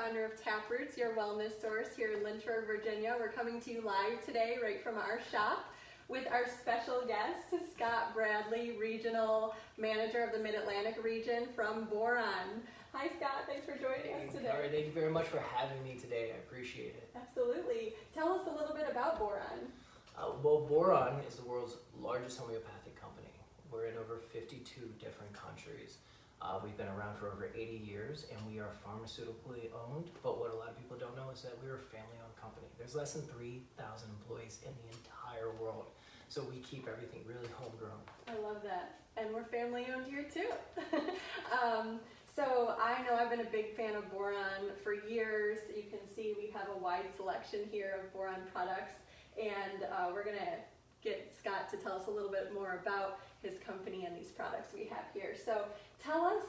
founder of TapRoots, your wellness source here in Lynchburg, Virginia. We're coming to you live today right from our shop with our special guest, Scott Bradley, Regional Manager of the Mid-Atlantic region from Boiron. Hi Scott, thanks for joining us today. All right, thank you very much for having me today. I appreciate it. Absolutely. Tell us a little bit about Boiron. Well, Boiron is the world's largest homeopathic company. We're in over 52 different countries. We've been around for over 80 years and we are pharmaceutically owned, but what a lot of people don't know is that we're a family-owned company. There's less than 3,000 employees in the entire world, so we keep everything really homegrown. I love that, and we're family-owned here too. So I know I've been a big fan of Boiron for years. You can see we have a wide selection here of Boiron products, and we're going to get Scott to tell us a little bit more about his company and these products we have here. So tell us,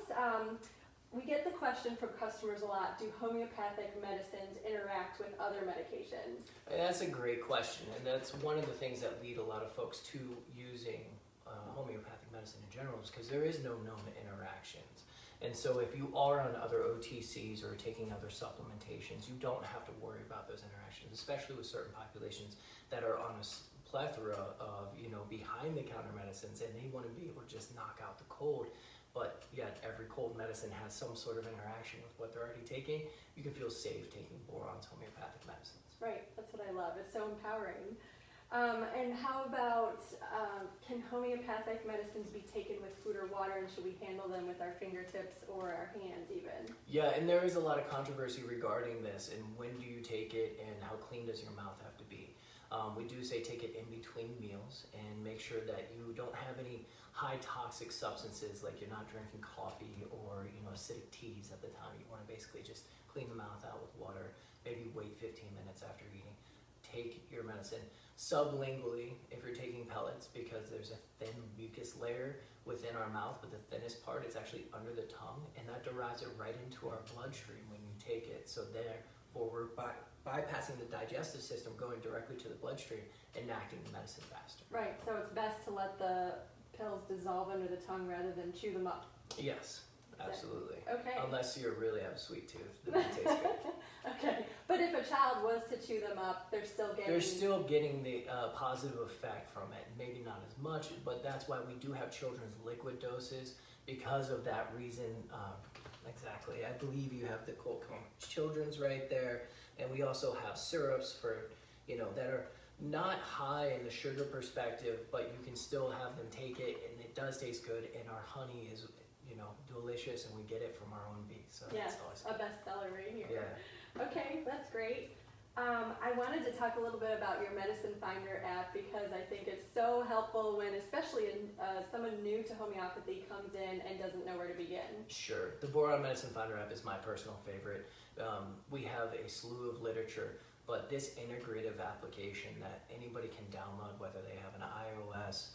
we get the question from customers a lot, do homeopathic medicines interact with other medications? That's a great question, and that's one of the things that lead a lot of folks to using homeopathic medicine in general, is because there is no known interactions. And so if you are on other OTCs or taking other supplementations, you don't have to worry about those interactions, especially with certain populations that are on a plethora of, behind-the-counter medicines, and they want to be able to just knock out the cold, but yet every cold medicine has some sort of interaction with what they're already taking. You can feel safe taking Boiron's homeopathic medicines. Right, that's what I love. It's so empowering. And how about, can homeopathic medicines be taken with food or water, and should we handle them with our fingertips or our hands even? Yeah, and there is a lot of controversy regarding this, and when do you take it, and how clean does your mouth have to be? We do say take it in between meals and make sure that you don't have any high toxic substances, like you're not drinking coffee or acidic teas at the time. You want to basically just clean the mouth out with water, maybe wait 15 minutes after eating. Take your medicine sublingually if you're taking pellets, because there's a thin mucus layer within our mouth, but the thinnest part is actually under the tongue, and that derives it right into our bloodstream when you take it. So therefore we're bypassing the digestive system, going directly to the bloodstream, enacting the medicine faster. Right, so it's best to let the pills dissolve under the tongue rather than chew them up. Yes, absolutely. Okay. Unless you really have a sweet tooth, then it tastes good. Okay, but if a child was to chew them up, they're still getting the positive effect from it. Maybe not as much, but that's why we do have children's liquid doses, because of that reason. Exactly. I believe you have the cold children's right there, and we also have syrups for that are not high in the sugar perspective, but you can still have them take it, and it does taste good. And our honey is delicious, and we get it from our own bees. So yes, that's a bestseller right here. Yeah. Okay, that's great. I wanted to talk a little bit about your Medicine Finder app, because I think it's so helpful when, especially someone new to homeopathy comes in and doesn't know where to begin. Sure. The Boiron Medicine Finder app is my personal favorite. We have a slew of literature, but this integrative application that anybody can download, whether they have an iOS,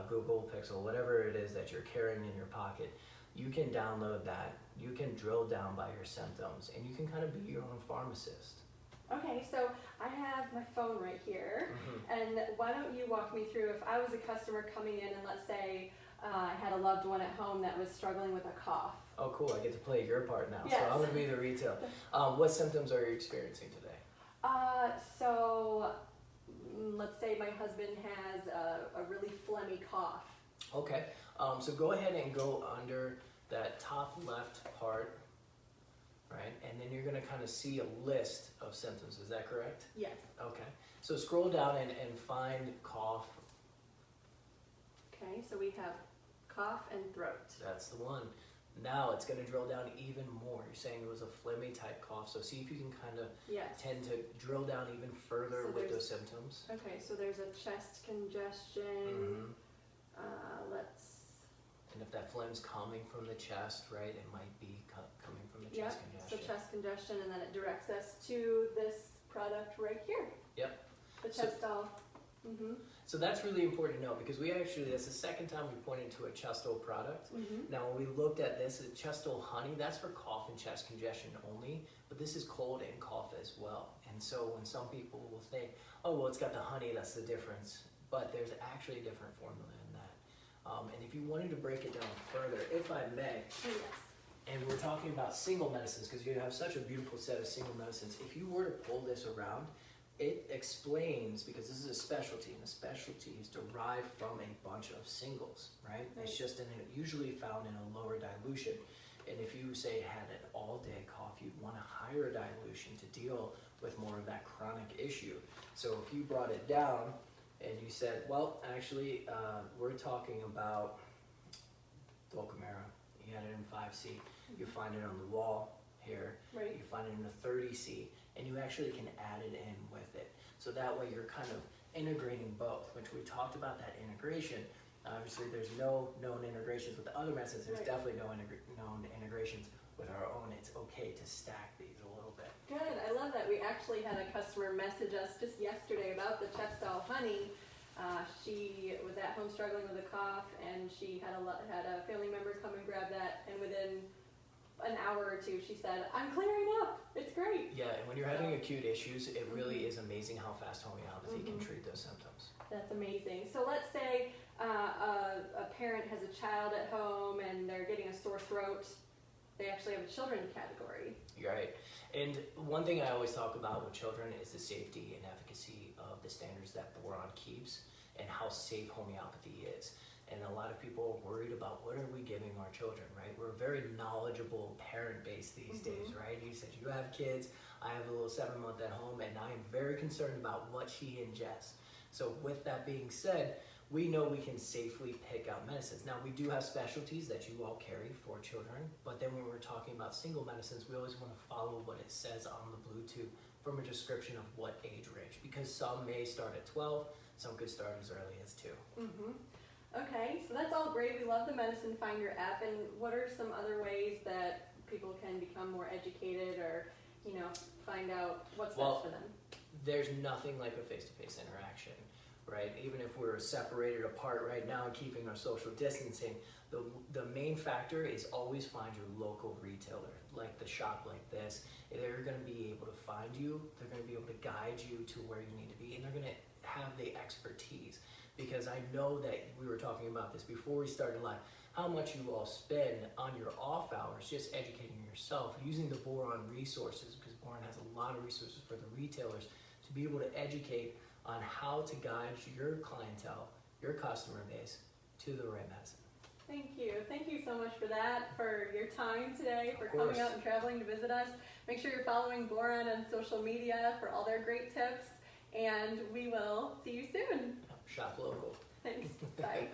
Google Pixel, whatever it is that you're carrying in your pocket, you can download that. You can drill down by your symptoms, and you can kind of be your own pharmacist. Okay, so I have my phone right here, and why don't you walk me through, if I was a customer coming in and let's say I had a loved one at home that was struggling with a cough. Oh cool, I get to play your part now. Yes. So I'm going to be the retail. What symptoms are you experiencing today? So let's say my husband has a really phlegmy cough. Okay, so go ahead and go under that top left part. Right, and then you're going to kind of see a list of symptoms. Is that correct? Yes. Okay. So scroll down and find cough. Okay, so we have cough and throat. That's the one. Now it's going to drill down even more. You're saying it was a phlegmy type cough. So see if you can kind of tend to drill down even further with those symptoms. Okay, so there's a chest congestion. And if that phlegm's coming from the chest, right, it might be coming from the chest congestion. So chest congestion, and then it directs us to this product right here. Yep. The Chestol. So that's really important to know, because that's the second time we pointed to a Chestol product. Now when we looked at this, the Chestol honey, that's for cough and chest congestion only, but this is cold and cough as well. And so when some people will think, oh, well, it's got the honey, that's the difference. But there's actually a different formula in that. And if you wanted to break it down further, if I may, And we're talking about single medicines because you have such a beautiful set of single medicines. If you were to pull this around, it explains, because this is a specialty, and the specialty is derived from a bunch of singles, right? It's just usually found in a lower dilution. And if you say had an all-day cough, you'd want a higher dilution to deal with more of that chronic issue. So if you brought it down and you said, well, actually, we're talking about Volcamera. You had it in 5C. You find it on the wall here. Right. You find it in the 30C, and you actually can add it in with it. So that way you're kind of integrating both, which we talked about that integration. Obviously, there's no known integrations with the other medicines. There's definitely no known integrations with our own. It's okay to stack these a little bit. Good. I love that. We actually had a customer message us just yesterday about the Chepstow honey. She was at home struggling with a cough, and she had a family member come and grab that, and within an hour or two, she said, "I'm clearing up. It's great." Yeah, and when you're having acute issues, it really is amazing how fast homeopathy can treat those symptoms. That's amazing. So let's say a parent has a child at home and they're getting a sore throat. They actually have a children's category. You're right. And one thing I always talk about with children is the safety and efficacy of the standards that Boiron keeps and how safe homeopathy is. And a lot of people are worried about what are we giving our children, right? We're a very knowledgeable parent base these days, right? You said you have kids. I have a little 7-month at home, and I am very concerned about what she ingests. So with that being said, we know we can safely pick out medicines. Now, we do have specialties that you all carry for children, but then when we're talking about single medicines, we always want to follow what it says on the blue tube from a description of what age range, because some may start at 12, some could start as early as 2. Okay, so that's all great. We love the Medicine Finder app. And what are some other ways that people can become more educated or, find out what's best for them? There's nothing like a face-to-face interaction, right? Even if we're separated apart right now and keeping our social distancing, the main factor is always find your local retailer, like the shop like this. They're going to be able to find you, they're going to be able to guide you to where you need to be, and they're going to have the expertise. Because I know that we were talking about this before we started live, how much you all spend on your off hours just educating yourself, using the Boiron resources, because Boiron has a lot of resources for the retailers to be able to educate on how to guide your clientele, your customer base, to the right medicine. Thank you. Thank you so much for that, for your time today, for Of course. coming out and traveling to visit us. Make sure you're following Boiron on social media for all their great tips, and we will see you soon. Shop local. Thanks. Bye.